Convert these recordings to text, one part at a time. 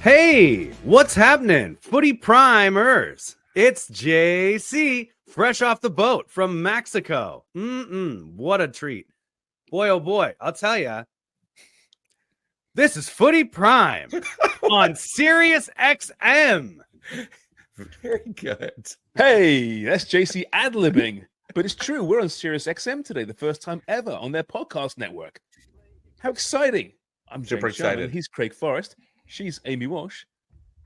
Hey, what's happening? Footy Primers. It's JC, fresh off the boat from Mexico. What a treat. Boy, oh boy, I'll tell you. This is Footy Prime on Sirius XM. Very good. Hey, that's JC ad-libbing. But it's true, we're on Sirius XM today, the first time ever on their podcast network. How exciting. I'm Super James Sharman. excited. He's Craig Forrest. She's Amy Walsh.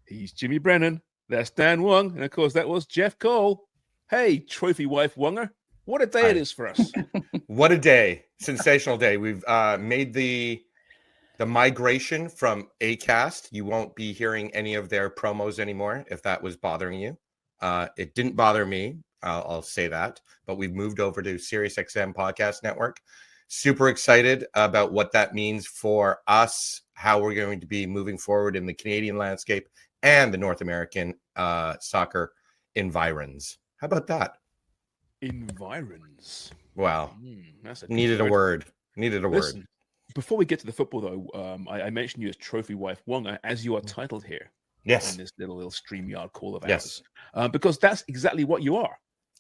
He's Jimmy Brennan. That's Dan Wong. And of course, that was Jeff Cole. Hey, trophy wife Wonger. What a day it is for us. What a day. Sensational day. We've made the migration from Acast. You won't be hearing any of their promos anymore if that was bothering you. It didn't bother me. I'll say that. But we've moved over to SiriusXM Podcast Network. Super excited about what that means for us, how we're going to be moving forward in the Canadian landscape and the North American soccer environs. How about that? Environs. Wow. That's Needed a word. Listen, before we get to the football, though, I mentioned you as trophy wife Wonger, as you are titled here. Yes. In this little StreamYard call of Yes. ours. Because that's exactly what you are.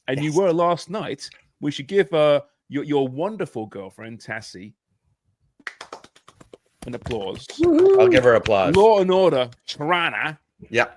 And Yes. you were last night. We should give your wonderful girlfriend, Tassie, an applause. I'll give her applause. Law and Order, Toronto, Yeah.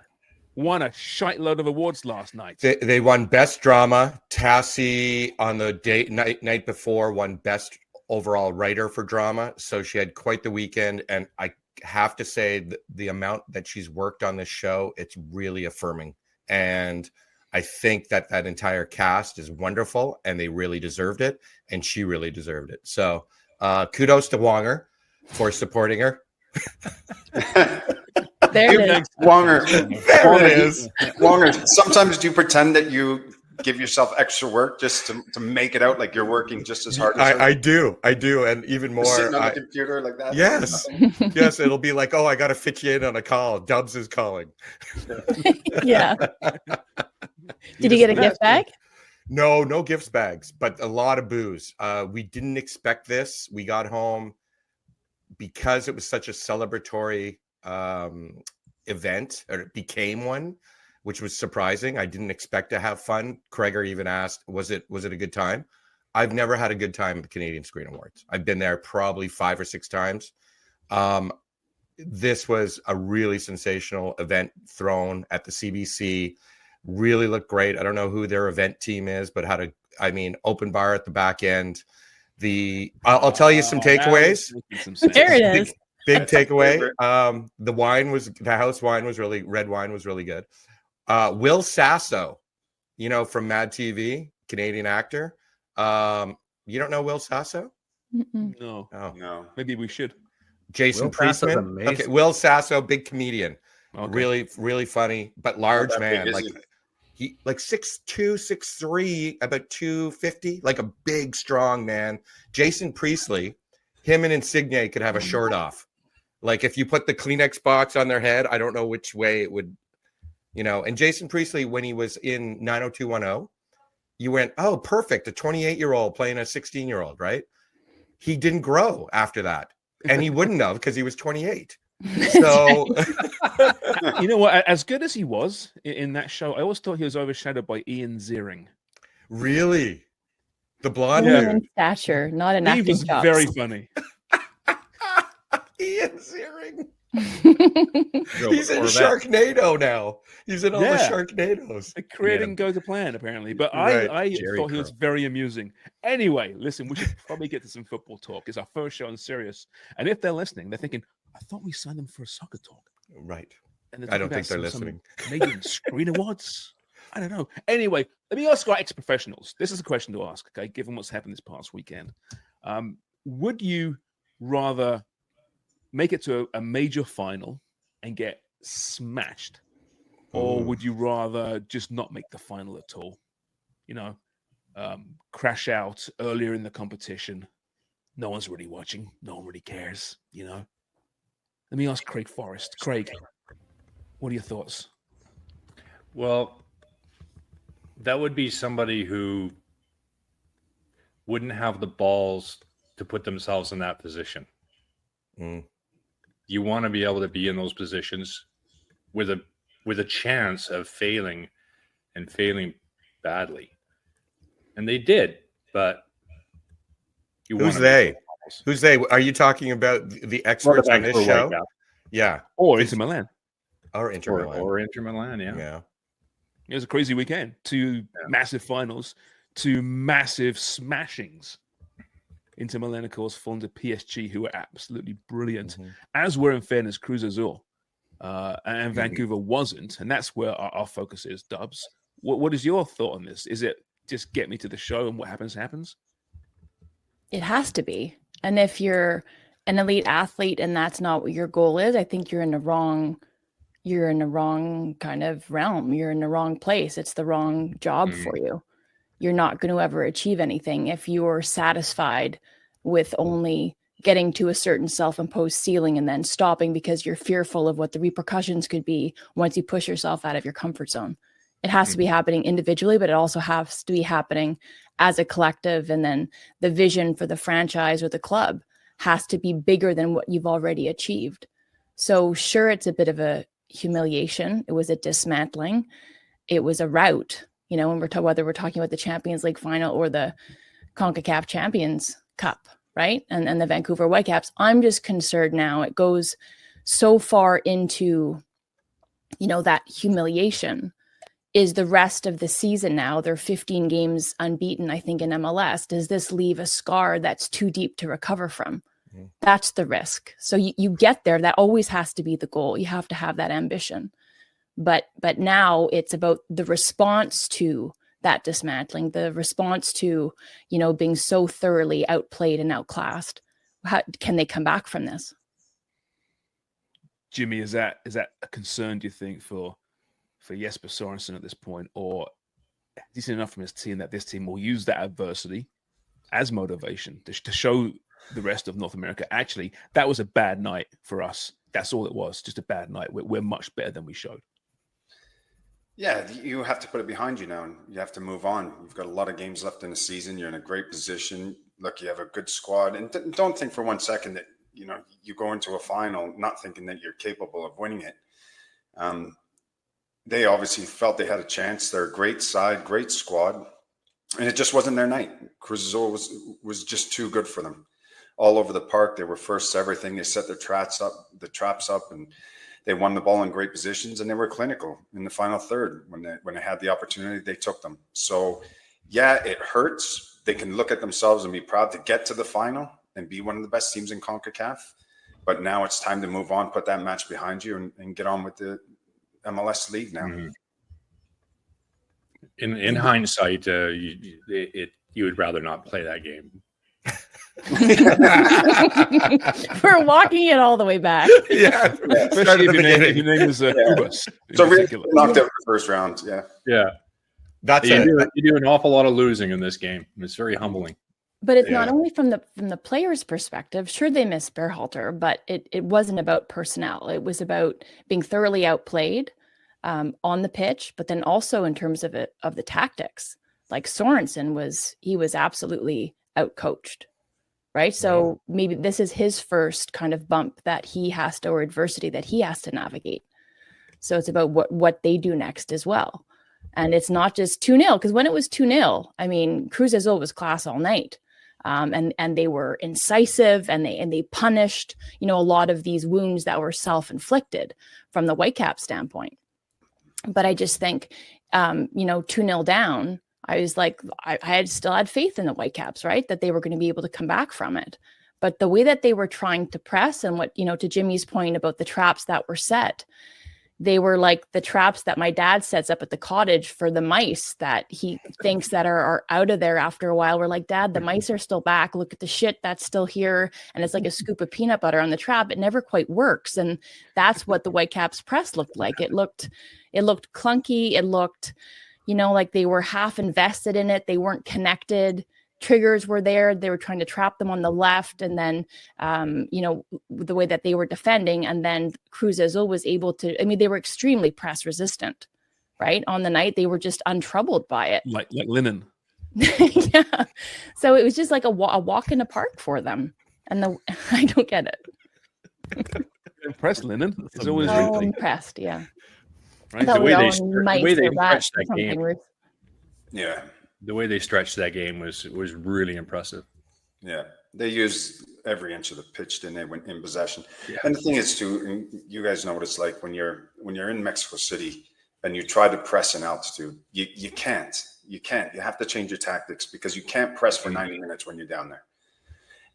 won a shite load of awards last night. They won Best Drama. Tassie on the night before won Best Overall Writer for Drama. So she had quite the weekend. And I have to say the amount that she's worked on this show, it's really affirming. And I think that entire cast is wonderful and they really deserved it. And she really deserved it. So kudos to Wonger for supporting her. There it is. Wonger. There it is. Wonger, sometimes do you pretend that you give yourself extra work just to make it out like you're working just as hard as her? I do. And even more. Just sitting on the computer like that? Yes. Yes. It'll be like, oh, I got to fit you in on a call. Dubs is calling. Yeah. Did you get a gift bag? No gift bags, but a lot of booze. We didn't expect this. We got home because it was such a celebratory event, or it became one, which was surprising. I didn't expect to have fun. Craig even asked, was it a good time? I've never had a good time at the Canadian Screen Awards. I've been there probably 5 or 6 times. This was a really sensational event thrown at the CBC. Really looked great. I don't know who their event team is, but open bar at the back end. I'll tell you some takeaways. There it is. Big takeaway. The house wine was red wine was really good. Will Sasso, from Mad TV, Canadian actor. You don't know Will Sasso? No. Oh. No. Maybe we should. Jason Will Sasso's Priestman. amazing. Okay, Will Sasso, big comedian. Okay. Really, really funny, but large How man. big is Like he 6'2", 6'3", about 250, like a big, strong man. Jason Priestley, him and Insigne could have a short off. Like if you put the Kleenex box on their head, I don't know which way it would, And Jason Priestley, when he was in 90210, you went, oh, perfect. A 28-year-old playing a 16-year-old, right? He didn't grow after that. And he wouldn't have because he was 28. So, You know what? As good as he was in that show, I always thought he was overshadowed by Ian Ziering. really? The blonde Only dude? in stature, not in He acting was chops. very funny. Ian Ziering. Go He's in Corvette. Sharknado now. He's in all the Yeah. Sharknadoes. The career didn't go to plan, apparently. But Right. I Jerry thought he was Crow. very amusing. Anyway, listen, we should probably get to some football talk. It's our first show on Sirius. And if they're listening, they're thinking, I thought we signed them for a soccer talk. Right. And I don't talking think they're about some listening. Canadian Screen Awards. I don't know. Anyway, let me ask our ex-professionals. This is a question to ask, okay, given what's happened this past weekend. Would you rather make it to a major final and get smashed? Or would you rather just not make the final at all? Crash out earlier in the competition. No one's really watching. No one really cares, Let me ask Craig Forrest. Craig, what are your thoughts? Well, that would be somebody who wouldn't have the balls to put themselves in that position. Mm. You want to be able to be in those positions with a chance of failing and failing badly. And they did, but Who's they? Who's they? Are you talking about the experts on this show? Yeah. Or Inter Milan. Or Inter Milan. Or Inter Milan, yeah. It was a crazy weekend. Two massive finals, two massive smashings. Inter Milan, of course, falling to PSG, who were absolutely brilliant, as were, in fairness, Cruz Azul. And Vancouver wasn't. And that's where our focus is, Dubs. What is your thought on this? Is it just get me to the show and what happens? It has to be. And if you're an elite athlete and that's not what your goal is, I think you're in the wrong kind of realm. You're in the wrong place. It's the wrong job for you. You're not going to ever achieve anything if you're satisfied with only getting to a certain self-imposed ceiling and then stopping because you're fearful of what the repercussions could be once you push yourself out of your comfort zone. It has to be happening individually, but it also has to be happening as a collective. And then the vision for the franchise or the club has to be bigger than what you've already achieved. So sure, it's a bit of a humiliation. It was a dismantling. It was a rout, when whether we're talking about the Champions League final or the Concacaf Champions Cup, right? And the Vancouver Whitecaps. I'm just concerned now. It goes so far into, that humiliation. Is the rest of the season now, they're 15 games unbeaten, I think, in MLS. Does this leave a scar that's too deep to recover from? That's the risk. So you get there. That always has to be the goal. You have to have that ambition. But now it's about the response to that dismantling, the response to, being so thoroughly outplayed and outclassed. How can they come back from this? Jimmy, is that a concern, do you think, for Jesper Sorensen at this point, or is he seen enough from his team that this team will use that adversity as motivation to show the rest of North America, actually, that was a bad night for us. That's all it was, just a bad night. We're much better than we showed. Yeah, you have to put it behind you now, and you have to move on. You've got a lot of games left in the season. You're in a great position. Look, you have a good squad, and don't think for 1 second that you go into a final not thinking that you're capable of winning it. They obviously felt they had a chance. They're a great side, great squad, and it just wasn't their night. Cruz Azul was just too good for them. All over the park, they were first to everything. They set their traps up, and they won the ball in great positions, and they were clinical in the final third. When they had the opportunity, they took them. So, yeah, it hurts. They can look at themselves and be proud to get to the final and be one of the best teams in CONCACAF. But now it's time to move on, put that match behind you, and get on with the MLS league now. In hindsight, you would rather not play that game. We're walking it all the way back. Yeah, especially if your name is Ubus. So really knocked out the first round. Yeah. That's you do an awful lot of losing in this game. It's very humbling. But it's not only from the players' perspective. Sure, they missed Berhalter, but it wasn't about personnel. It was about being thoroughly outplayed on the pitch, but then also in terms of the tactics. Like Sorensen was absolutely outcoached, right? So maybe this is his first kind of bump that he has to, or adversity that he has to navigate. So it's about what they do next as well. And it's not just 2-0, because when it was 2-0, I mean, Cruz Azul was class all night. And they were incisive, and they punished, a lot of these wounds that were self-inflicted from the Whitecap standpoint. But I just think, 2-0 down, I was like, I had still had faith in the Whitecaps, right? That they were going to be able to come back from it. But the way that they were trying to press, and what, to Jimmy's point about the traps that were set, they were like the traps that my dad sets up at the cottage for the mice that he thinks that are out of there after a while. We're like, Dad, the mice are still back. Look at the shit that's still here. And it's like a scoop of peanut butter on the trap. It never quite works. And that's what the Whitecaps press looked like. It looked clunky. It looked, like they were half invested in it. They weren't connected. Triggers were there. They were trying to trap them on the left. And then, the way that they were defending. And then Cruz Azul was able to, they were extremely press resistant, right? On the night, they were just untroubled by it. Like linen. Yeah. So it was just like a walk in the park for them. And I don't get it. Impressed, Linen. It's always impressed. Yeah. right? thought The we way were they all str- in the mice way they or rats stretched or that game. something. Ruth. Yeah. The way they stretched that game was really impressive. Yeah. They used every inch of the pitch, didn't they, when in possession? Yeah. And the thing is, too, and you guys know what it's like when you're in Mexico City and you try to press in altitude. You can't. You can't. You have to change your tactics because you can't press for 90 minutes when you're down there.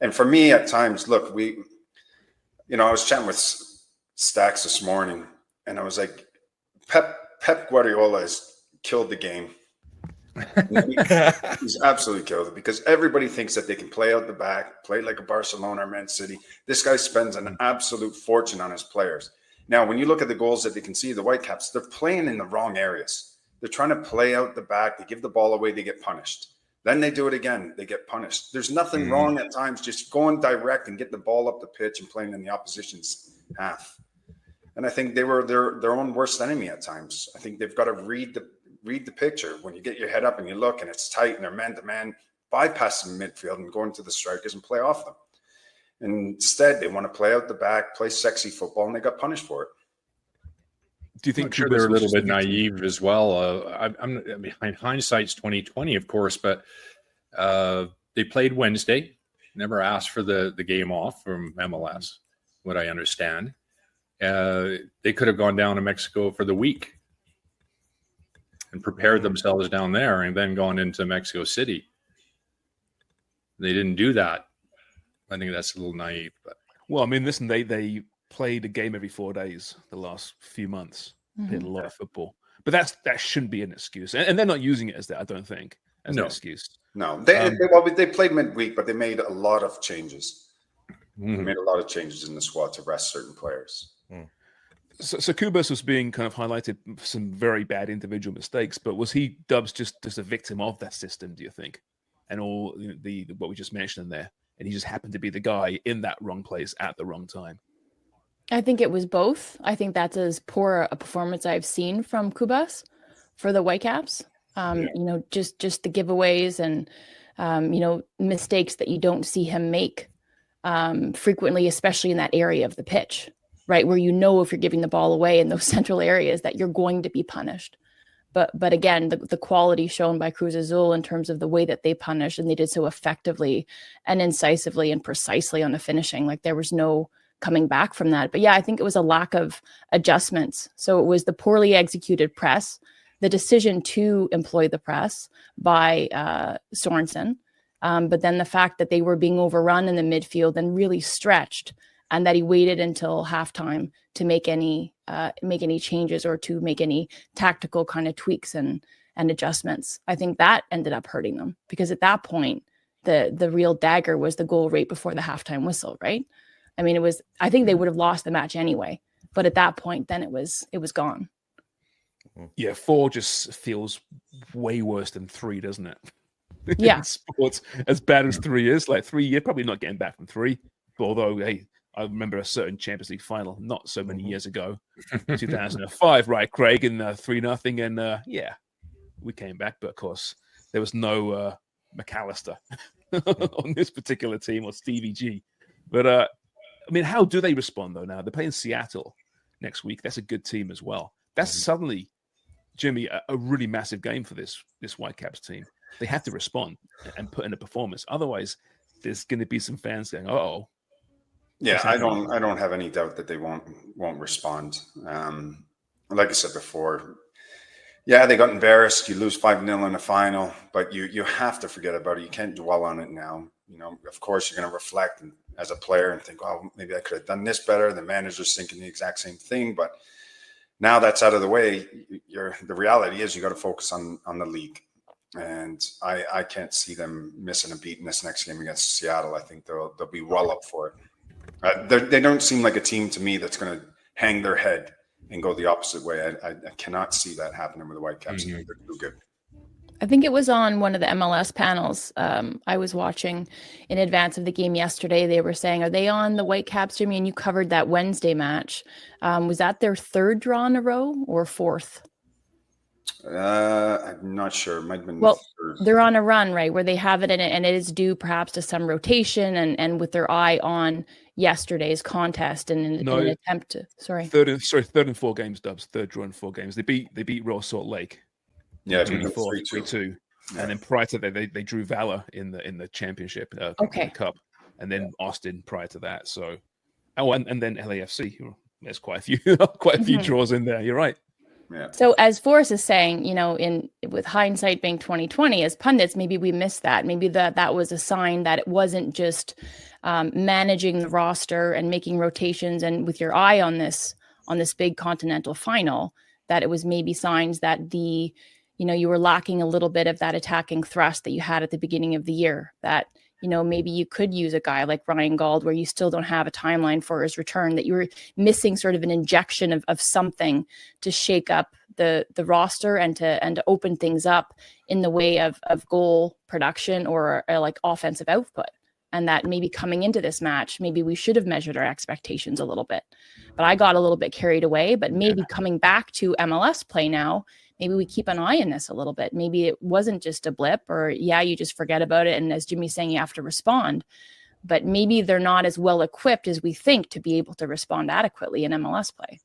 And for me, at times, look, I was chatting with Stacks this morning, and I was like, Pep Guardiola has killed the game. He's absolutely killed it because everybody thinks that they can play out the back, play like a Barcelona or Man City. This guy spends an absolute fortune on his players. Now, when you look at the goals that they can see, the Whitecaps, they're playing in the wrong areas. They're trying to play out the back. They give the ball away. They get punished. Then they do it again. They get punished. There's nothing wrong at times just going direct and get the ball up the pitch and playing in the opposition's half. And I think they were their own worst enemy at times. I think they've got to read the picture. When you get your head up and you look and it's tight and they're man-to-man, bypass the midfield and go into the strikers and play off them. Instead, they want to play out the back, play sexy football, and they got punished for it. Do you think I'm sure they're a little bit naive as well. I mean, hindsight's 2020, of course, but they played Wednesday. Never asked for the game off from MLS, what I understand. They could have gone down to Mexico for the week and prepared themselves down there and then gone into Mexico City. They didn't do that. I think that's a little naive. But Well, I mean, listen, they played a game every 4 days the last few months. Played a lot of football. But that shouldn't be an excuse. And they're not using it as that, I don't think, as an excuse. No, they played midweek, but they made a lot of changes. They made a lot of changes in the squad to rest certain players. So Kubas was being kind of highlighted for some very bad individual mistakes, but was he Dubs just a victim of that system, do you think? And all the what we just mentioned there, and he just happened to be the guy in that wrong place at the wrong time. I think it was both. I think that's as poor a performance I've seen from Kubas for the Whitecaps. Just the giveaways and mistakes that you don't see him make frequently, especially in that area of the pitch, right? Where if you're giving the ball away in those central areas that you're going to be punished. But again, the quality shown by Cruz Azul in terms of the way that they punished, and they did so effectively and incisively and precisely on the finishing, like there was no coming back from that. But yeah, I think it was a lack of adjustments. So it was the poorly executed press, the decision to employ the press by Sorensen, but then the fact that they were being overrun in the midfield and really stretched, and that he waited until halftime to make any changes or to make any tactical kind of tweaks and adjustments. I think that ended up hurting them, because at that point, the real dagger was the goal right before the halftime whistle, right? I mean, I think they would have lost the match anyway, but at that point, then it was gone. Yeah, 4 just feels way worse than 3, doesn't it? Yeah. In sports, as bad as 3 is, like 3, you're probably not getting back from 3. Although, hey, I remember a certain Champions League final not so many years ago, 2005, right, Craig, and 3-0, and yeah, we came back, but of course there was no McAllister on this particular team, or Stevie G. But I mean, how do they respond though? Now they're playing Seattle next week. That's a good team as well. That's suddenly, Jimmy, a really massive game for this Whitecaps team. They have to respond and put in a performance. Otherwise, there's going to be some fans going, "Oh." Yeah, I don't have any doubt that they won't respond. Like I said before, yeah, they got embarrassed. You lose 5-0 in the final, but you have to forget about it. You can't dwell on it now. Of course, you're going to reflect as a player and think, "Oh, maybe I could have done this better." The manager's thinking the exact same thing, but now that's out of the way. The reality is you got to focus on the league. And I can't see them missing a beat in this next game against Seattle. I think they'll be well up for it. They don't seem like a team to me that's going to hang their head and go the opposite way. I cannot see that happening with the Whitecaps. They're too good. I think it was on one of the MLS panels I was watching in advance of the game yesterday. They were saying, are they on the Whitecaps, Jimmy? And you covered that Wednesday match. Was that their 3rd draw in a row or 4th? I'm not sure. It might have been they're on a run, right, where they have it, and it is due perhaps to some rotation and with their eye on, yesterday's contest and in an attempt to third and 4 games, Dubs. Third draw in 4 games. They beat Royal Salt Lake. Yeah, 3-2. Yeah. And then prior to that, they drew Valor in the championship, in the Cup, and then Austin prior to that. So, and then LAFC. There's quite a few draws in there. You're right. Yeah. So as Forrest is saying, with hindsight being 2020, as pundits, maybe we missed that. Maybe that was a sign that it wasn't just managing the roster and making rotations and with your eye on this big continental final, that it was maybe signs that you were lacking a little bit of that attacking thrust that you had at the beginning of the year, that, maybe you could use a guy like Ryan Gauld where you still don't have a timeline for his return, that you were missing sort of an injection of something to shake up the roster and to open things up in the way of goal production or like offensive output. And that maybe coming into this match, maybe we should have measured our expectations a little bit. But I got a little bit carried away. But maybe coming back to MLS play now, maybe we keep an eye on this a little bit. Maybe it wasn't just a blip or, you just forget about it. And as Jimmy's saying, you have to respond. But maybe they're not as well equipped as we think to be able to respond adequately in MLS play.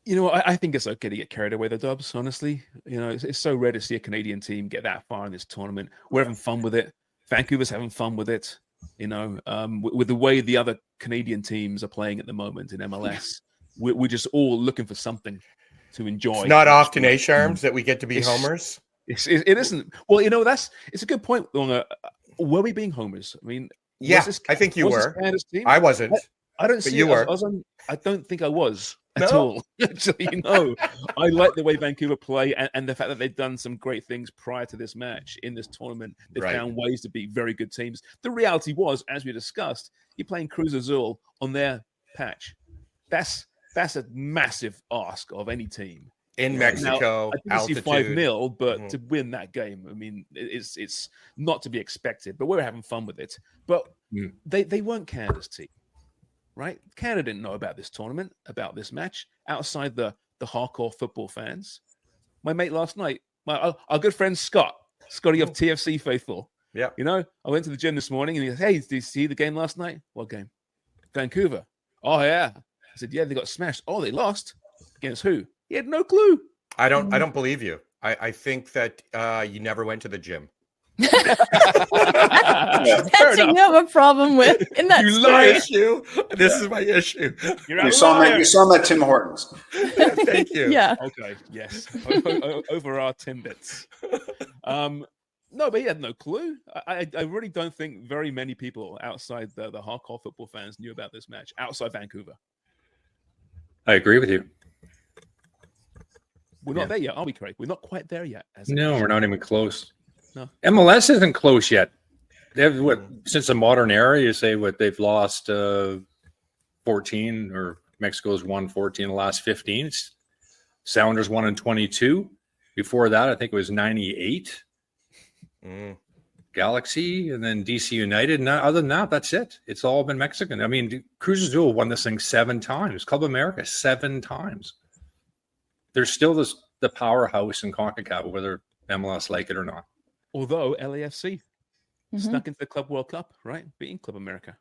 I think it's okay to get carried away, the Dubs, honestly. It's so rare to see a Canadian team get that far in this tournament. We're having fun with it. Vancouver's having fun with it, with the way the other Canadian teams are playing at the moment in MLS. We're just all looking for something to enjoy. It's not often, Sharms, that we get to be homers. It isn't. Well, it's a good point. Were we being homers? I mean, I think you were. I wasn't. I don't see you were. I don't think I was at all. Actually, I like the way Vancouver play and the fact that they've done some great things prior to this match in this tournament. They've found ways to beat very good teams. The reality was, as we discussed, you're playing Cruz Azul on their patch. That's a massive ask of any team. In Mexico, now, I didn't see 5-0, but to win that game, I mean, it's not to be expected. But we're having fun with it. But they weren't Canada's team. Right? Canada didn't know about this tournament, about this match, outside the hardcore football fans. My mate last night, our good friend Scotty of TFC Faithful. Yeah. I went to the gym this morning and he goes, "Hey, did you see the game last night?" "What game?" "Vancouver." "Oh, yeah." I said, "Yeah, they got smashed." "Oh, they lost? Against who?" He had no clue. I don't believe you. I think that you never went to the gym. That's you have a problem with in that issue. This is my issue. You saw him at Tim Hortons. Thank you. Yeah. Okay. Yes. Over our Timbits. No, but he had no clue. I really don't think very many people outside the hardcore football fans knew about this match outside Vancouver. I agree with you. We're not there yet, are we, Craig? We're not quite there yet. No, we're not even close. No. MLS isn't close yet. They have since the modern era, you say they've lost 14, or Mexico's won 14 in the last 15. Sounders won in 22. Before that, I think it was 98. Galaxy, and then DC United. And other than that, that's it. It's all been Mexican. I mean, Cruz Azul won this thing 7 times. Club America 7 times. There's still the powerhouse in Concacaf, whether MLS like it or not. Although LAFC snuck into the Club World Cup, right? Beating Club America.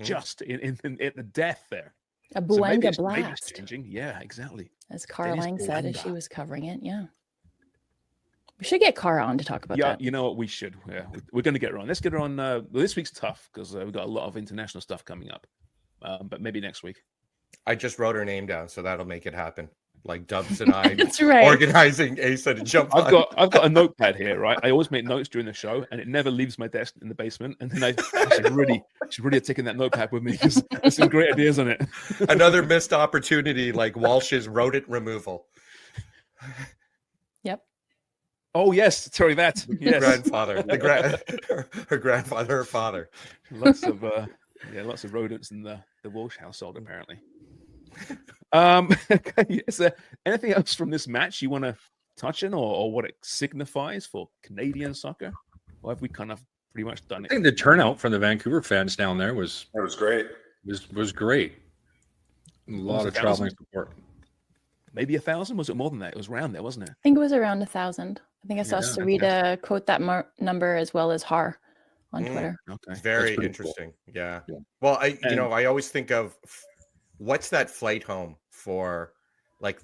Just in the death there. A Buenga blast. Changing. Yeah, exactly. As Caroline said as she was covering it. Yeah. We should get Cara on to talk about that. You know what? We should. Yeah, we're going to get her on. Let's get her on. This week's tough because we've got a lot of international stuff coming up. But maybe next week. I just wrote her name down, so that'll make it happen. Like Dubs and I That's right. organizing Asa to jump on. I've got a notepad here, right? I always make notes during the show, and it never leaves my desk in the basement. And then I should really have taken that notepad with me because there's some great ideas on it. Another missed opportunity, like Walsh's rodent removal. Yep. Oh yes, sorry that. Yes. Grandfather, her grandfather, her father. Lots of rodents in the Walsh household apparently. Is there anything else from this match you want to touch on, or what it signifies for Canadian soccer? Or have we kind of pretty much done it? I think the turnout from the Vancouver fans down there was great. Was great. A lot of traveling support. Maybe 1,000? Was it more than that? It was around there, wasn't it? I think it was around 1,000. I think I saw Sarita quote that number as well as Har on Twitter. Okay. It's very pretty interesting. Yeah. Yeah. Well, And- I always think of what's that flight home for, like,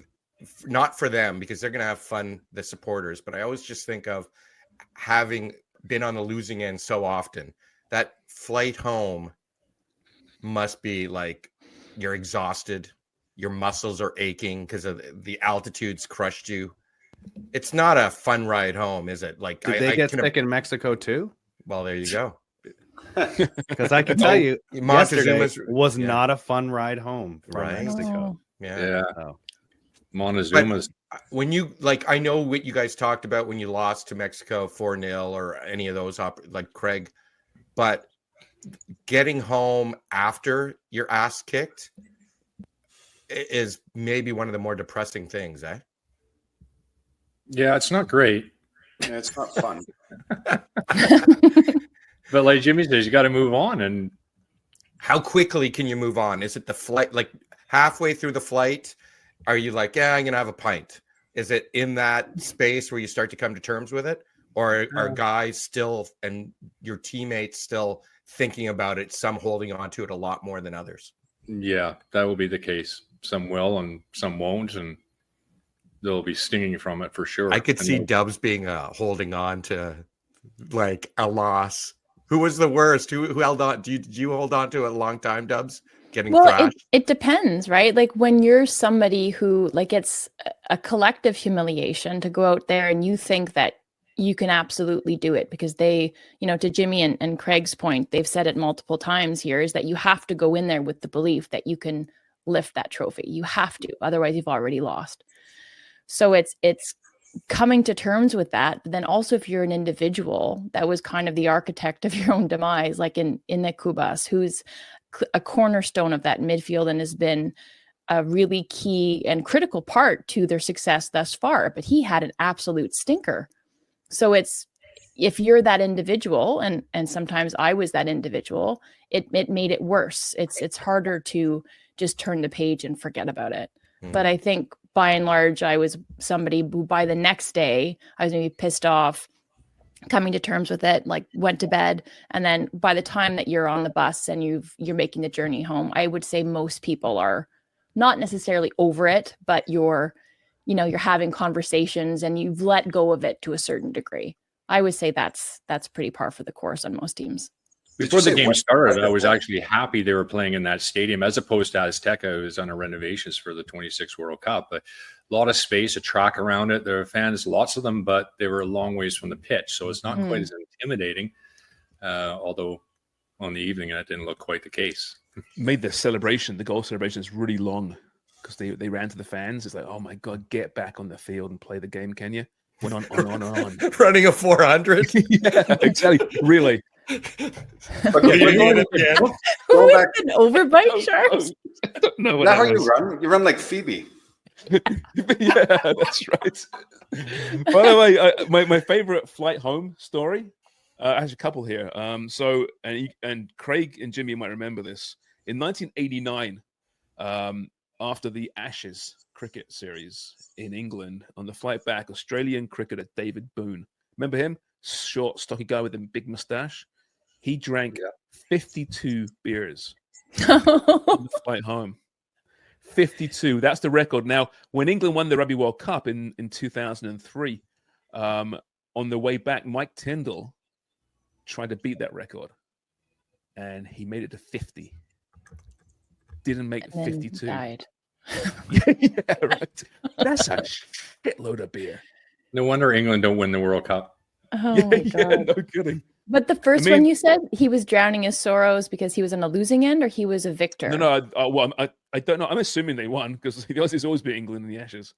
not for them because they're going to have fun, the supporters, but I always just think of having been on the losing end so often, that flight home must be like you're exhausted, your muscles are aching because of the altitude's crushed you. It's not a fun ride home, is it? Like, Did they get sick in Mexico too? Well, there you go. Because I can tell you, Montezuma's yesterday was yeah. not a fun ride home from Right. Mexico. Yeah. Yeah. Oh. Montezuma's. When you, like, I know what you guys talked about when you lost to Mexico 4-0 or any of those, like Craig, but getting home after your ass kicked is maybe one of the more depressing things, eh? Yeah, it's not great. Yeah, it's not fun. But like Jimmy says, you got to move on. And How quickly can you move on? Is it the flight, like halfway through the flight? Are you like, yeah, I'm going to have a pint? Is it in that space where you start to come to terms with it? Or are guys still, and your teammates still thinking about it, some holding on to it a lot more than others? yeah, that will be the case. Some will and some won't. And they'll be stinging from it for sure. I could see know. Dubs being holding on to like a loss. Who was the worst? Who held on? Did you hold on to it a long time, Dubs? Getting Well, thrashed? it depends, right? Like when you're somebody who, like, it's a collective humiliation to go out there and you think that you can absolutely do it because they, you know, to Jimmy and Craig's point, they've said it multiple times here, is that you have to go in there with the belief that you can lift that trophy. You have to, otherwise you've already lost. So it's coming to terms with that. But then also, if you're an individual that was kind of the architect of your own demise, like in the Cubas, who's a cornerstone of that midfield and has been a really key and critical part to their success thus far, but he had an absolute stinker. So it's, if you're that individual, and sometimes I was that individual, it made it worse. It's harder to just turn the page and forget about it. But I think by and large, I was somebody who by the next day, I was maybe pissed off, coming to terms with it, like went to bed. And then by the time that you're on the bus and you're making the journey home, I would say most people are not necessarily over it, but you're having conversations and you've let go of it to a certain degree. I would say that's pretty par for the course on most teams. Before the game started, I was actually happy they were playing in that stadium as opposed to Azteca, who's under renovations for the 26 World Cup. A lot of space, a track around it. There are fans, lots of them, but they were a long ways from the pitch. So it's not quite as intimidating, although on the evening that didn't look quite the case. Made the goal celebration is really long because they ran to the fans. It's like, oh my God, get back on the field and play the game, can you? Went on and on. Running a 400? Yeah, exactly. Really. Okay, Going again. Going back, An overbite, Sharks? I don't know what is that how that you was. run? You run like Phoebe. Yeah, that's right. By the way, my favorite flight home story. I have a couple here. So Craig and Jimmy might remember this. In 1989, after the Ashes cricket series in England, on the flight back, Australian cricketer David Boone. Remember him? Short, stocky guy with a big mustache. He drank 52 beers on the flight home. 52. That's the record. Now, when England won the Rugby World Cup in 2003, on the way back, Mike Tyndall tried to beat that record, and he made it to 50. Didn't make 52. Died. Yeah, right. That's a shitload of beer. No wonder England don't win the World Cup. Oh my God. No kidding. But the first one you said, he was drowning his sorrows because he was on the losing end, or he was a victor? No. I don't know. I'm assuming they won because the Aussies always beat England in the Ashes.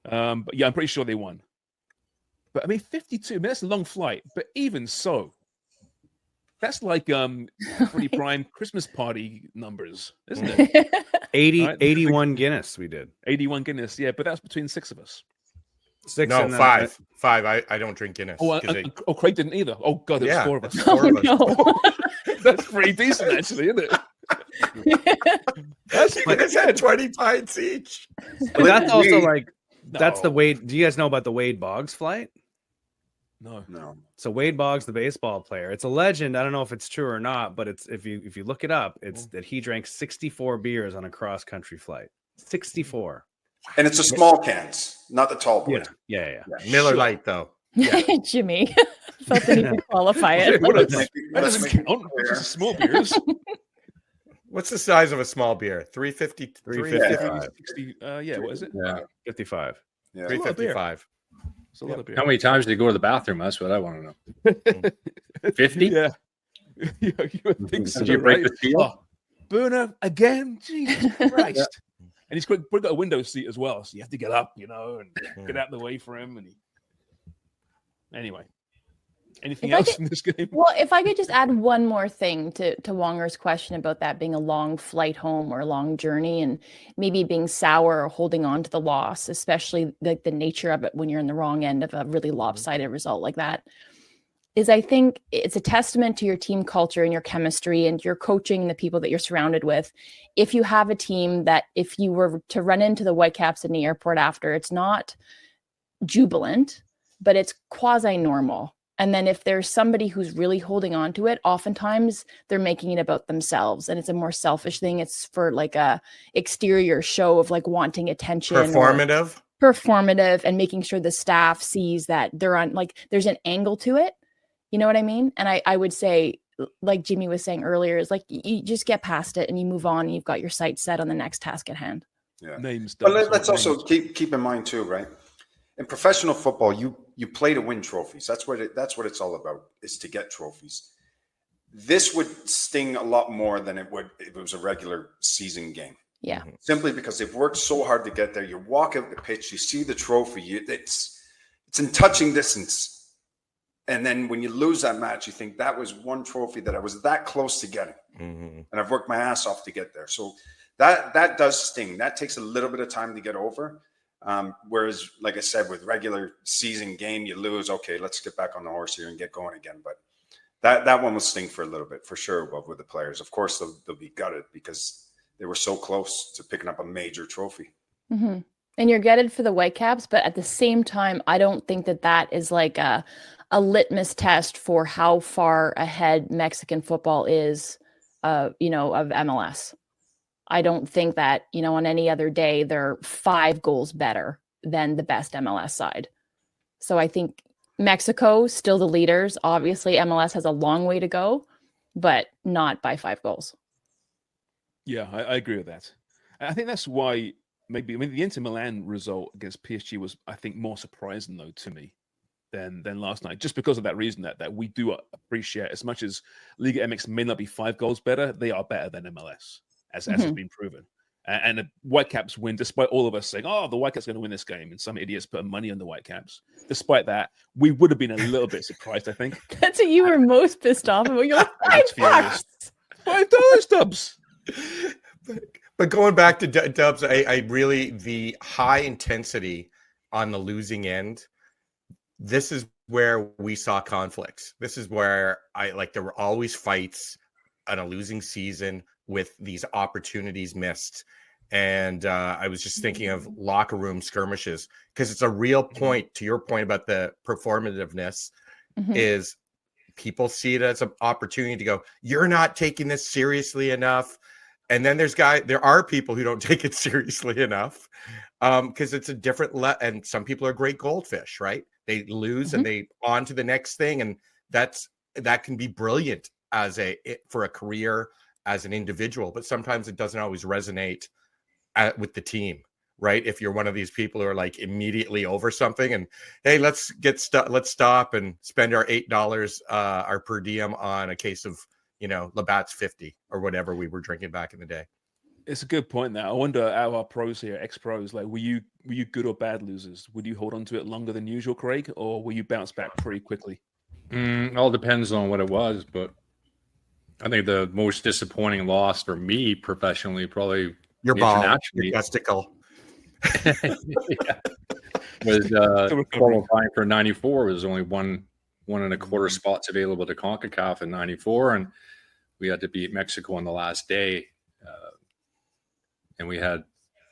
But yeah, I'm pretty sure they won. But I mean, 52. I mean, that's a long flight. But even so, that's like Footy Prime Christmas party numbers, isn't it? 81 Guinness we did. 81 Guinness. Yeah, but that's between six of us. No, and then- five. I don't drink Guinness. Oh, Craig didn't either. Oh God, there's Yeah. four of us. Four of us. No. That's pretty decent, actually, isn't it? That's Guinness had 20 pints each. But that's also like, that's No. the Wade. Do you guys know about the Wade Boggs flight? No. So Wade Boggs, the baseball player, it's a legend. I don't know if it's true or not, but it's if you look it up, it's that he drank 64 beers on a cross country flight. 64. And it's the small cans, not the tall boys. Yeah. Miller Lite, though. Yeah. Jimmy felt the need to qualify it. That doesn't count. It's just small beers. What's the size of a small beer? 350, 355. 60, what is it? Yeah. 55. Yeah. 355. It's a lot of beer. How many times did you go to the bathroom? That's what I want to know. 50? Yeah. You would think so, Did you break right? the seal? Oh, Burner again? Jesus Christ. And he's got a window seat as well, so you have to get up, and get out of the way for him. Anyway, anything else in this game? Well, if I could just add one more thing to Wonger's question about that being a long flight home or a long journey and maybe being sour or holding on to the loss, especially like the nature of it when you're in the wrong end of a really lopsided result like that, is I think it's a testament to your team culture and your chemistry and your coaching and the people that you're surrounded with. If you have a team that if you were to run into the Whitecaps in the airport after, it's not jubilant, but it's quasi-normal. And then if there's somebody who's really holding on to it, oftentimes they're making it about themselves and it's a more selfish thing. It's for like a exterior show of like wanting attention. Performative and making sure the staff sees that they're on, like there's an angle to it. You know what I mean? And I would say, like Jimmy was saying earlier, is like you just get past it and you move on and you've got your sights set on the next task at hand. Yeah. Names. But let's also keep in mind too, right? In professional football, you play to win trophies. That's what it's all about, is to get trophies. This would sting a lot more than it would if it was a regular season game. Yeah. Simply because they've worked so hard to get there. You walk out the pitch, you see the trophy, it's in touching distance. And then when you lose that match, you think that was one trophy that I was that close to getting. And I've worked my ass off to get there. So that does sting. That takes a little bit of time to get over. Whereas, like I said, with regular season game, you lose. Okay, let's get back on the horse here and get going again. But that one will sting for a little bit, for sure, with the players. Of course, they'll be gutted because they were so close to picking up a major trophy. Mm-hmm. And you're gutted for the Whitecaps, but at the same time, I don't think that is like a litmus test for how far ahead Mexican football is, of MLS. I don't think that, on any other day, they're 5 goals better than the best MLS side. So I think Mexico, still the leaders. Obviously, MLS has a long way to go, but not by 5 goals. Yeah, I agree with that. I think that's why the Inter Milan result against PSG was, I think, more surprising, though, to me than last night, just because of that reason that we do appreciate, as much as LigaMX may not be 5 goals better, they are better than MLS. As has been proven. And the Whitecaps win, despite all of us saying, the Whitecaps are going to win this game, and some idiots put money on the Whitecaps. Despite that, we would have been a little bit surprised, I think. That's what you were most pissed off about. You're like, $5. $5, Dubs. But going back to Dubs, I really, the high intensity on the losing end, this is where we saw conflicts. This is where there were always fights on a losing season with these opportunities missed. And I was just thinking of locker room skirmishes, because it's a real point to your point about the performativeness is people see it as an opportunity to go, you're not taking this seriously enough. And then there are people who don't take it seriously enough because it's a different and some people are great goldfish, right? They lose and they on to the next thing. And that can be brilliant for a career as an individual, but sometimes it doesn't always resonate with the team, right? If you're one of these people who are like immediately over something and, hey, let's stop and spend our $8 our per diem on a case of, Labatt's 50 or whatever we were drinking back in the day. It's a good point now. I wonder, out of our pros here, ex-pros, like, were you good or bad losers? Would you hold on to it longer than usual, Craig, or will you bounce back pretty quickly? All depends on what it was, but I think the most disappointing loss for me professionally, probably your ball, your testicle, was qualifying for 94. There was only one and a quarter spots available to Concacaf in 94, and we had to beat Mexico on the last day, and we had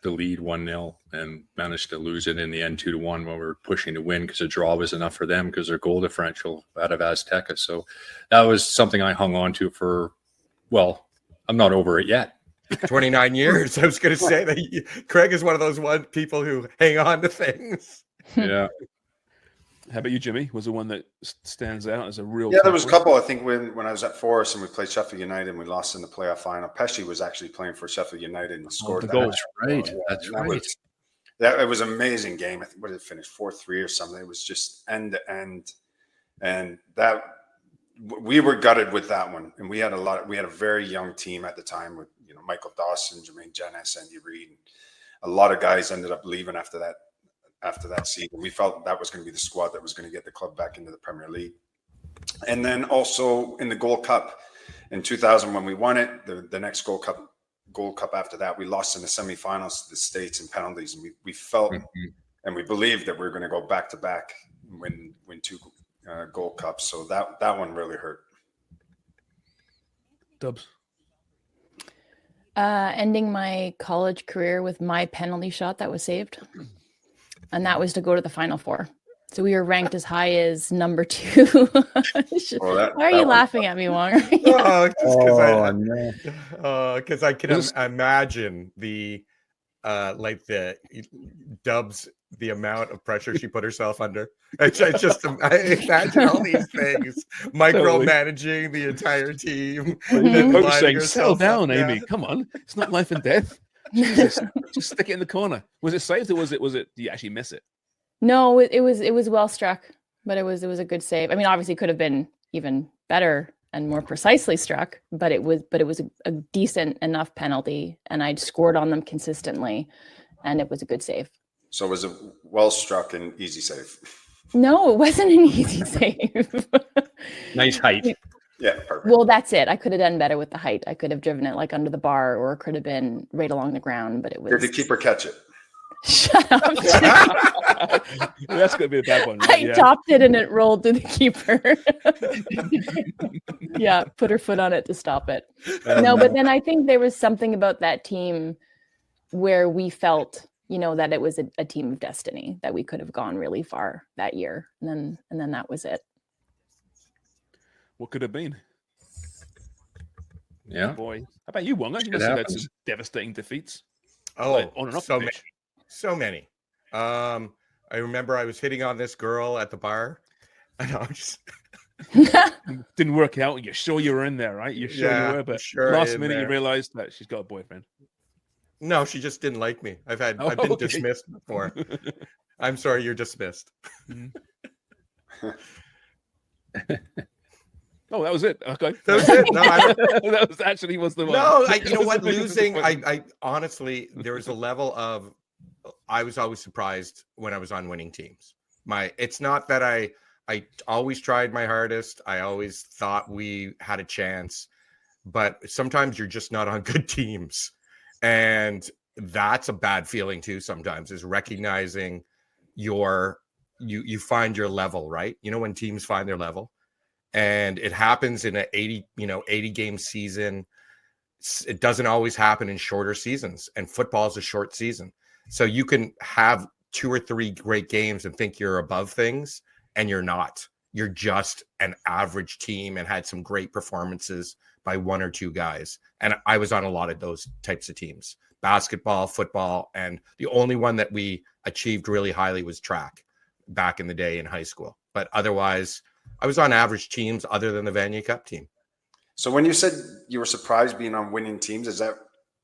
the lead 1-0 and managed to lose it in the end 2-1 when we were pushing to win because a draw was enough for them because their goal differential out of Azteca. So that was something I hung on to for, well, I'm not over it yet. 29 years. I was going to say that Craig is one of those people who hang on to things. Yeah. How about you, Jimmy? Was the one that stands out as a real? Yeah, there was a couple. I think when I was at Forrest and we played Sheffield United and we lost in the playoff final, Pesci was actually playing for Sheffield United and scored that. That's right. That's right. It was an amazing game. I think what did it finish 4-3 or something. It was just end to end, and that we were gutted with that one. And we had a very young team at the time with Michael Dawson, Jermaine Jenness, Andy Reid. A lot of guys ended up leaving after that season. We felt that was going to be the squad that was going to get the club back into the Premier League. And then also in the Gold Cup in 2000, when we won it, the next Gold Cup after that, we lost in the semifinals to the States in penalties. And we felt and we believed that we were going to go back to back and win 2 Gold Cups. So that one really hurt. Dubs. Ending my college career with my penalty shot that was saved. And that was to go to the Final Four. So we were ranked as high as number 2. Why are you laughing at me, Wong? Because I can imagine the Dubs, the amount of pressure she put herself under. I imagine all these things, micromanaging the entire team. Coach saying, "Settle down, Amy. Come on, it's not life and death. Jesus, just stick it in the corner." Was it saved or was it? Did you actually miss it? No, it was well struck, but it was a good save. I mean, obviously, it could have been even better and more precisely struck, but it was a decent enough penalty, and I'd scored on them consistently, and it was a good save. So it was a well struck and easy save. No, it wasn't an easy save. Nice height. Yeah, perfect. Well, that's it. I could have done better with the height. I could have driven it like under the bar, or it could have been right along the ground, but it was. Did the keeper catch it? Shut up. That's going to be a bad one. Right? I topped it and it rolled to the keeper. Yeah, put her foot on it to stop it. No, but then I think there was something about that team where we felt, that it was a team of destiny, that we could have gone really far that year. And then that was it. What could have been? Yeah. Boy. How about you, Wong? You must have had some devastating defeats. Oh, on and off so the many. pitch. So many. I remember I was hitting on this girl at the bar. I know, didn't work out. You're sure you were in there, right? You're sure you were, but last minute you realized that she's got a boyfriend. No, she just didn't like me. I've been dismissed before. I'm sorry, you're dismissed. Oh, that was it. Okay, that was it. No, that was actually the one. No, you know what? Losing. I honestly, there was a level of. I was always surprised when I was on winning teams. It's not that I always tried my hardest. I always thought we had a chance, but sometimes you're just not on good teams, and that's a bad feeling too. Sometimes is recognizing you find your level, right? When teams find their level, and it happens in an 80 game season. It doesn't always happen in shorter seasons, and football is a short season. So you can have 2 or 3 great games and think you're above things, and you're not. You're just an average team and had some great performances by 1 or 2 guys. And I was on a lot of those types of teams, basketball, football. And the only one that we achieved really highly was track back in the day in high school. But otherwise, I was on average teams other than the Vanier Cup team. So when you said you were surprised being on winning teams, is that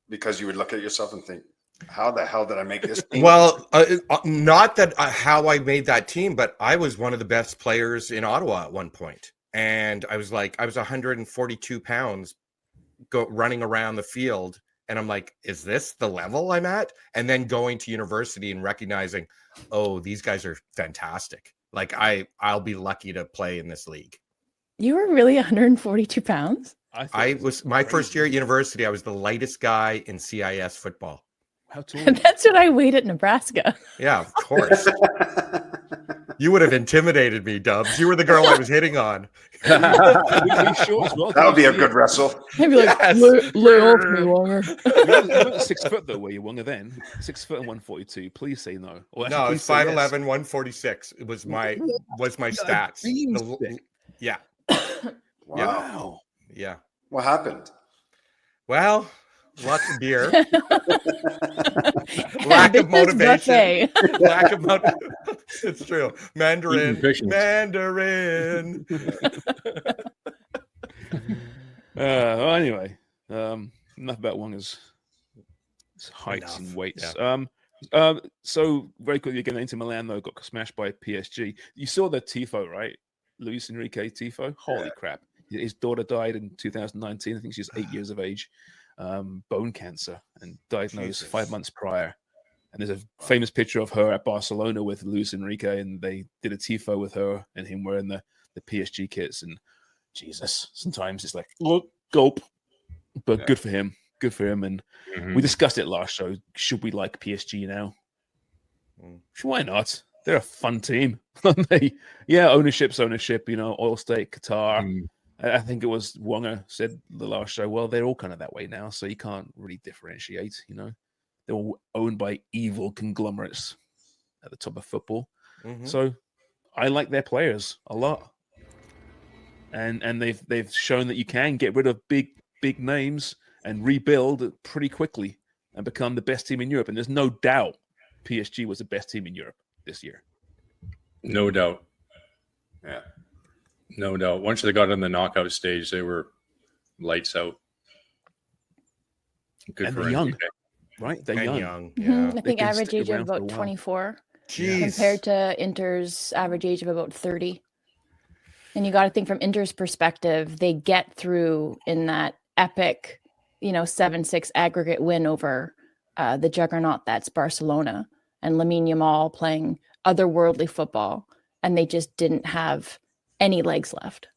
because you would look at yourself and think, how the hell did I make this team? Well, not that how I made that team, but I was one of the best players in Ottawa at one point. And I was 142 pounds running around the field. And I'm like, is this the level I'm at? And then going to university and recognizing, oh, these guys are fantastic. Like I'll be lucky to play in this league. You were really 142 pounds? I was my first year at university. I was the lightest guy in CIS football. How tall? That's what I weighed at Nebraska. Yeah, of course. You would have intimidated me, Dubs. You were the girl I was hitting on. Short as well. That would be a good wrestle. I'd be like, Yes. lay off me, Wonger. You weren't 6 foot though, were you, Wonger? Then 6 foot and 142. Please say no. Or actually, No, please it's say 5'11", yes. 146. It was my stats. Yeah. Wow. Yeah. What happened? Well, lots of beer. Lack of motivation. Lack of motivation. It's true. Mandarin. Mandarin. Well, anyway, enough about Wonger's heights and weights. Yeah. So very quickly, again, Inter Milan though got smashed by PSG. You saw the tifo, right? Luis Enrique tifo. Holy crap! His daughter died in 2019. I think she's 8 years of age, bone cancer, and diagnosed 5 months prior. And there's a famous picture of her at Barcelona with Luis Enrique, and they did a tifo with her and him wearing the PSG kits. And Jesus, sometimes it's like, look, gulp. But good for him. Good for him. And we discussed it last show. Should we like PSG now? Why not? They're a fun team. Yeah, ownership's ownership, oil state, Qatar. I think it was Wonger said the last show, well, they're all kind of that way now, so you can't really differentiate, They're all owned by evil conglomerates at the top of football. So I like their players a lot. And they've shown that you can get rid of big names and rebuild pretty quickly and become the best team in Europe. And there's no doubt PSG was the best team in Europe this year. No doubt. Yeah. No doubt. Once they got in the knockout stage, they were lights out. Good and for they're young, Enrique. right? They're young. Yeah. I think average age of about 24 compared to Inter's average age of about 30. And you got to think from Inter's perspective, they get through in that epic, 7-6 aggregate win over the juggernaut that's Barcelona, and Lamine Yamal playing otherworldly football, and they just didn't have any legs left,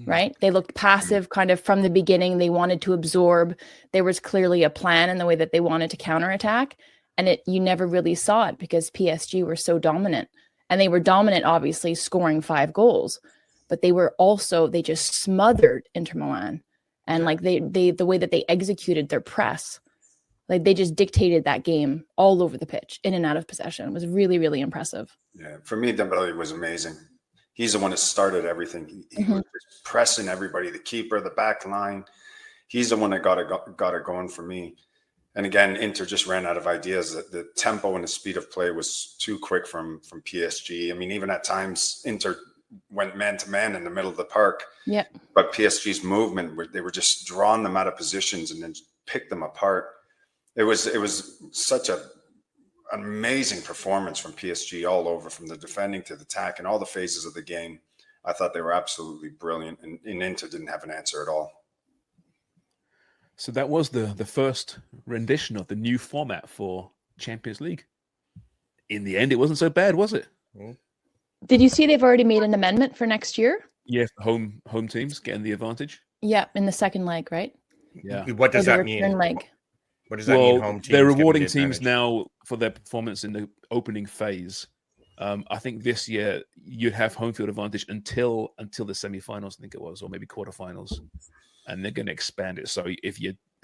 right? They looked passive kind of from the beginning. They wanted to absorb. There was clearly a plan in the way that they wanted to counterattack, and you never really saw it because PSG were so dominant, and they were dominant, obviously, scoring 5 goals. But they just smothered Inter Milan. And like the way that they executed their press, like they just dictated that game all over the pitch, in and out of possession. It was really, really impressive. Yeah, for me, Dembele was amazing. He's the one that started everything. He was just pressing everybody, the keeper, the back line. He's the one that got it going for me. And again, Inter just ran out of ideas. The tempo and the speed of play was too quick from PSG. I mean, even at times, Inter went man to man in the middle of the park. Yeah. But PSG's movement, they were just drawing them out of positions and then pick them apart. It was such an amazing performance from PSG all over, from the defending to the attack and all the phases of the game. I thought they were absolutely brilliant, and Inter didn't have an answer at all. So that was the first rendition of the new format for Champions League. In the end, it wasn't so bad, was it? Did you see they've already made an amendment for next year? Yeah, home teams getting the advantage. Yeah, in the second leg, right? Yeah. What does Or the that mean? return leg. What does that mean? Home teams they're getting rewarding the teams advantage? now for their performance in the opening phase. I think this year you'd have home field advantage until the semifinals, I think it was, or maybe quarterfinals, and they're going to expand it. So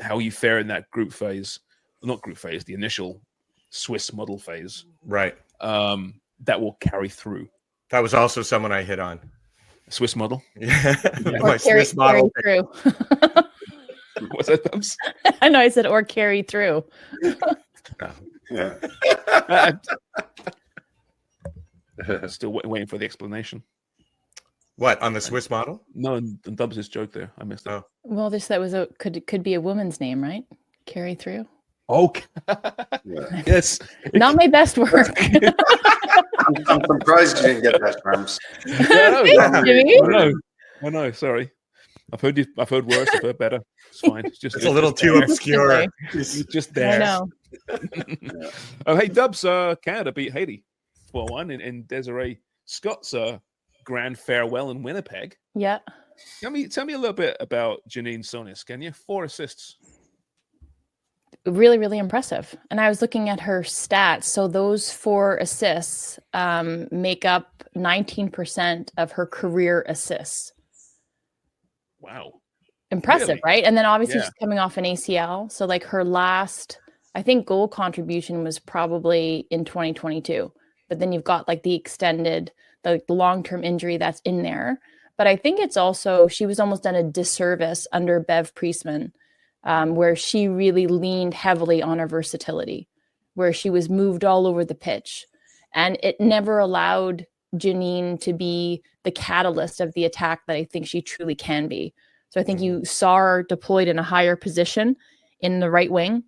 how you fare in that group phase, not group phase, the initial Swiss model phase, Right. that will carry through. That was also someone I hit on. Swiss model. Yeah. Or My carry Swiss model. through. What's that, Thumbs? I know I said or carry through. Yeah. Still waiting for the explanation. What, on the Swiss model? No, and Dubs' joke there. I missed it. Oh. Well, could be a woman's name, right? Carry through. Okay. Yeah. Yes. Not my best work. I'm surprised you didn't get that, Terms. Thanks, Jimmy. I know. Sorry. I've heard worse. I've heard better. It's fine. It's just It's a little too obscure. Okay. It's just I there. know. Oh, hey, Dubs. Canada beat Haiti 4-1 in Desiree Scott's grand farewell in Winnipeg. Yeah. Tell me a little bit about Janine Sonis, can you? 4 assists. really, really impressive. And I was looking at her stats. So those 4 assists make up 19% of her career assists. Wow. Impressive, Really? right? And then obviously Yeah. she's coming off an ACL. So like her last, I think, goal contribution was probably in 2022. But then you've got like the extended, the long-term injury that's in there. But I think it's also, she was almost done a disservice under Bev Priestman, where she really leaned heavily on her versatility, where she was moved all over the pitch. And it never allowed Janine to be the catalyst of the attack that I think she truly can be. So I think you saw her deployed in a higher position in the right wing.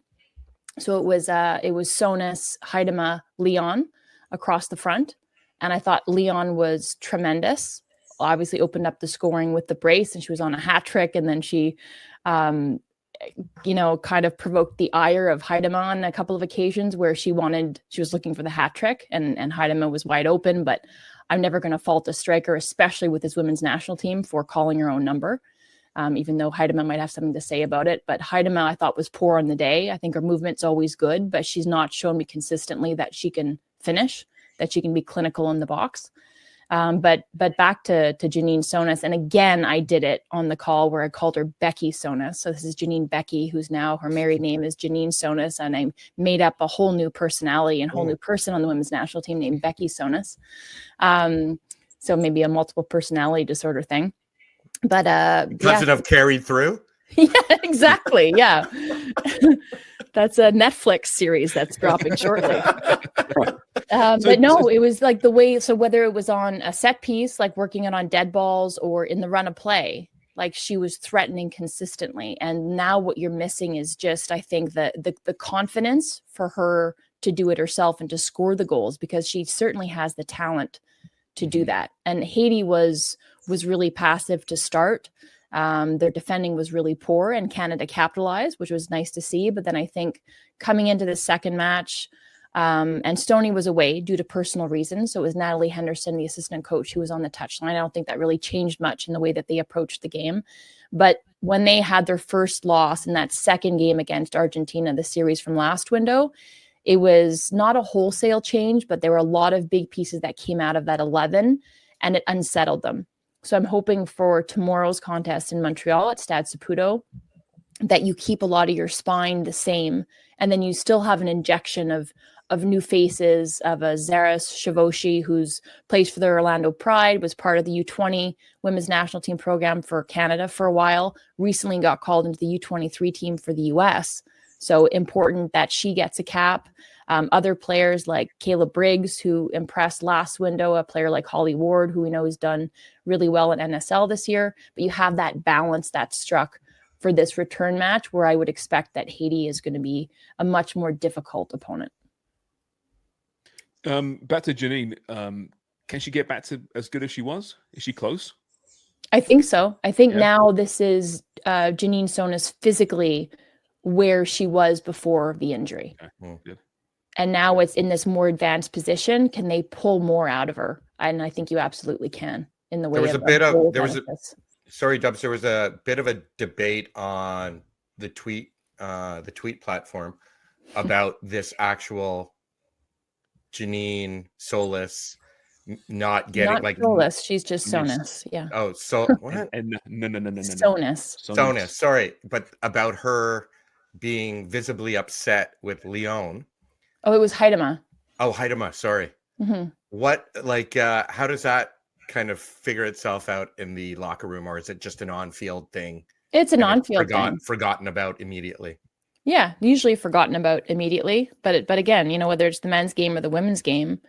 So it was Sonis, Haidema, Leon across the front. And I thought Leon was tremendous. Obviously opened up the scoring with the brace, and she was on a hat trick. And then she, kind of provoked the ire of Haidema on a couple of occasions where she was looking for the hat trick, and Haidema was wide open. But I'm never going to fault a striker, especially with his women's national team, for calling her own number. Even though Haidema might have something to say about it. But Haidema, I thought, was poor on the day. I think her movement's always good, but she's not shown me consistently that she can finish, that she can be clinical in the box. But back to Janine Sonis. And again, I did it on the call where I called her Becky Sonis. So this is Janine Becky, who's now, her married name is Janine Sonis. And I made up a whole new personality and whole new person on the women's national team named Becky Sonis. So maybe a multiple personality disorder thing. But doesn't have carried through. Yeah, exactly. Yeah. That's a Netflix series that's dropping shortly. But no, it was like the way, so whether it was on a set piece, like working it on dead balls, or in the run of play, like she was threatening consistently. And now what you're missing is just, I think, the confidence for her to do it herself and to score the goals, because she certainly has the talent to do that. And Haiti was really passive to start. Their defending was really poor, and Canada capitalized, which was nice to see. But then I think coming into the second match, and Stoney was away due to personal reasons. So it was Natalie Henderson, the assistant coach, who was on the touchline. I don't think that really changed much in the way that they approached the game. But when they had their first loss in that second game against Argentina, the series from last window, it was not a wholesale change, but there were a lot of big pieces that came out of that 11, and it unsettled them. So I'm hoping for tomorrow's contest in Montreal at Stade Saputo that you keep a lot of your spine the same, and then you still have an injection of new faces, of a Zaris Shavoshi, who's plays for the Orlando Pride, was part of the U20 women's national team program for Canada for a while, recently got called into the U23 team for the US. So important that she gets a cap. Other players like Kayla Briggs, who impressed last window, a player like Holly Ward, who we know has done really well in NSL this year. But you have that balance that's struck for this return match, where I would expect that Haiti is going to be a much more difficult opponent. Back to Janine. Can she get back to as good as she was? Is she close? I think so. I think now this is Janine Sonis physically where she was before the injury. Okay. Good. And now it's in this more advanced position. Can they pull more out of her? And I think you absolutely can in the way sorry, Dubs, there was a bit of a debate on the tweet platform about this actual Janine Solis not getting Solis. She's just Sonis. Yeah. Oh, so what? And no. Sonis. Sorry, but about her being visibly upset with Leon. Oh, it was Haidema. Oh, Haidema. Sorry. Mm-hmm. What, how does that kind of figure itself out in the locker room, or is it just an on-field thing? It's an on-field thing. Forgotten about immediately. Yeah, usually forgotten about immediately. But again, whether it's the men's game or the women's game,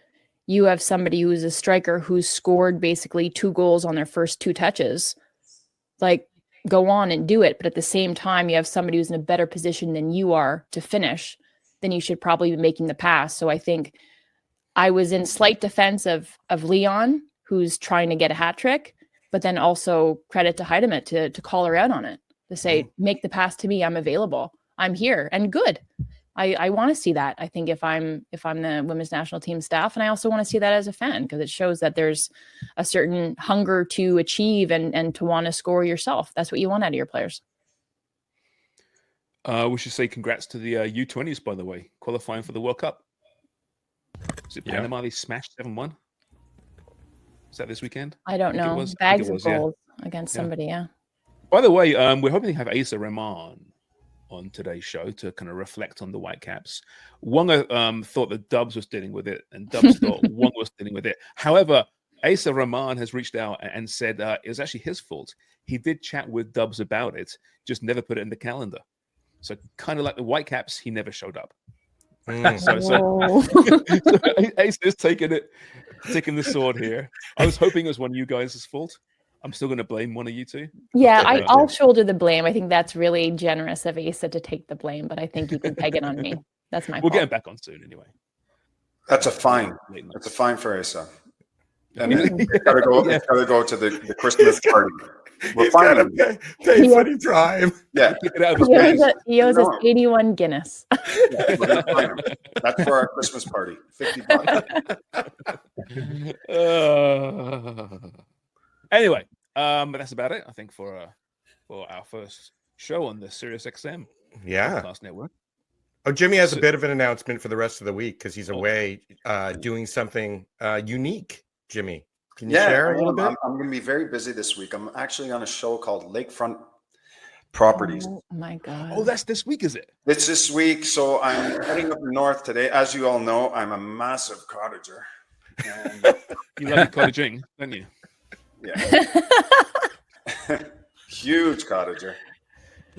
you have somebody who's a striker who's scored basically 2 goals on their first 2 touches. Like, go on and do it. But at the same time, you have somebody who's in a better position than you are to finish. Then you should probably be making the pass. So I think I was in slight defense of Leon, who's trying to get a hat trick, but then also credit to Haidema to call her out on it, to say, make the pass to me. I'm available. I'm here. And good. I want to see that. I think if I'm the women's national team staff, and I also want to see that as a fan, because it shows that there's a certain hunger to achieve and to want to score yourself. That's what you want out of your players. We should say congrats to the U20s, by the way, qualifying for the World Cup. Is it Panama? They smashed 7-1. Is that this weekend? I don't know. Bags of gold against somebody, yeah. By the way, we're hoping to have Asa Rahman on today's show to kind of reflect on the Whitecaps. Wonga thought that Dubs was dealing with it, and Dubs thought Wonga was dealing with it. However, Asa Rahman has reached out and said it was actually his fault. He did chat with Dubs about it, just never put it in the calendar. So kind of like the Whitecaps, he never showed up. So Asa is taking the sword here. I was hoping it was one of you guys' fault. I'm still going to blame one of you two. Yeah, I'll shoulder the blame. I think that's really generous of Asa to take the blame, but I think you can peg it on me. That's my fault. We'll get him back on soon anyway. That's a fine. That's a fine for Asa. And it's got to go to the Christmas party. We're fine. Pay Footy Prime. Yeah. He owes us 81 Guinness. Yeah, we're gonna find him. That's for our Christmas party. $50. Anyway, that's about it, I think, for our first show on the SiriusXM podcast network. Oh, Jimmy has a bit of an announcement for the rest of the week because he's away doing something unique. Jimmy, can you share a little bit? I'm going to be very busy this week. I'm actually on a show called Lakefront Properties. Oh my God. Oh, that's this week, is it? It's this week. So I'm heading up north today. As you all know, I'm a massive cottager. And you like cottaging, don't you? Yeah. Huge cottager.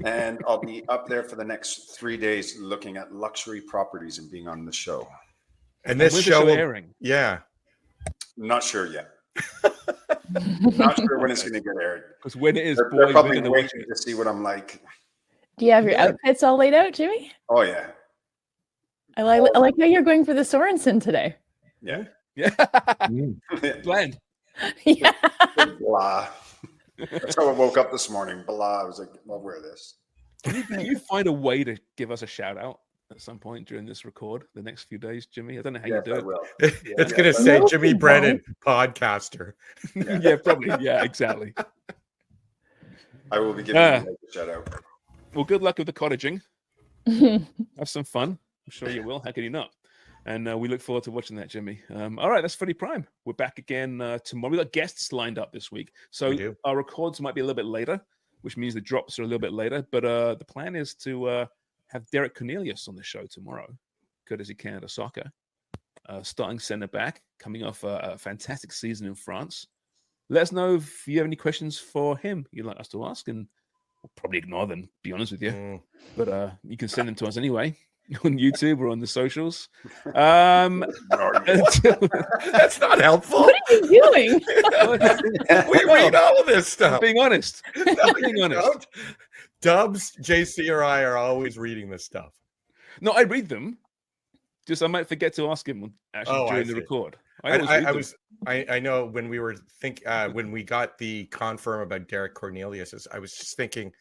And I'll be up there for the next 3 days looking at luxury properties and being on the show. And this show airing. Yeah. Not sure yet. Not sure when it's going to get aired. Because when it is, they're probably waiting to see what I'm like. Do you have your outfits all laid out, Jimmy? Oh, yeah. I like how you're going for the Sorensen today. Yeah. Yeah. Blend. Yeah. Blah. That's how I woke up this morning. Blah. I was like, I'll wear this. Can you find a way to give us a shout out at some point during this record the next few days, Jimmy? I don't know how you do it. It's going to say Jimmy Brennan, podcaster. Yeah, probably. Yeah, exactly. I will be giving you a shout out. Well, good luck with the cottaging. Have some fun. I'm sure you will. How can you not? And we look forward to watching that, Jimmy. All right, that's Footy Prime. We're back again tomorrow. We've got guests lined up this week. So our records might be a little bit later, which means the drops are a little bit later. But the plan is to have Derek Cornelius on the show tomorrow, courtesy Canada Soccer, starting centre back, coming off a fantastic season in France. Let us know if you have any questions for him you'd like us to ask, and we'll probably ignore them, be honest with you. But you can send them to us anyway on YouTube or on the socials. That's not helpful. What are you doing? We read all of this stuff. Being honest. Being honest. Dubs, JC, or I are always reading this stuff. No, I read them. Just I might forget to ask him actually during the record. I know when we were when we got the confirm about Derek Cornelius, I was just thinking,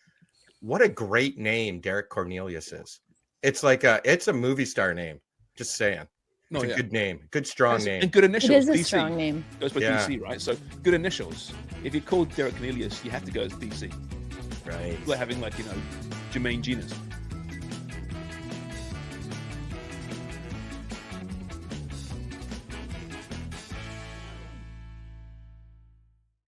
what a great name Derek Cornelius is. It's like it's a movie star name. Just saying. It's a good name. Good, strong name. And good initials. It is a DC. strong name. Goes by DC, right? So good initials. If you're called Derek Cornelius, you have to go as DC. Right. Like having Jermaine Genus.